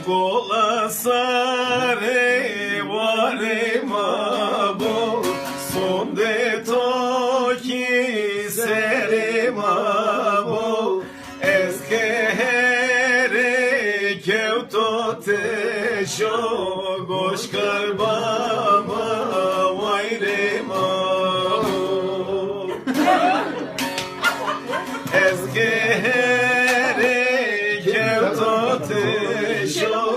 Kola sare vare mabo sonde toki sere mabo eske here kevto te sho goshkar bama vaire mabo eske here kevto te sho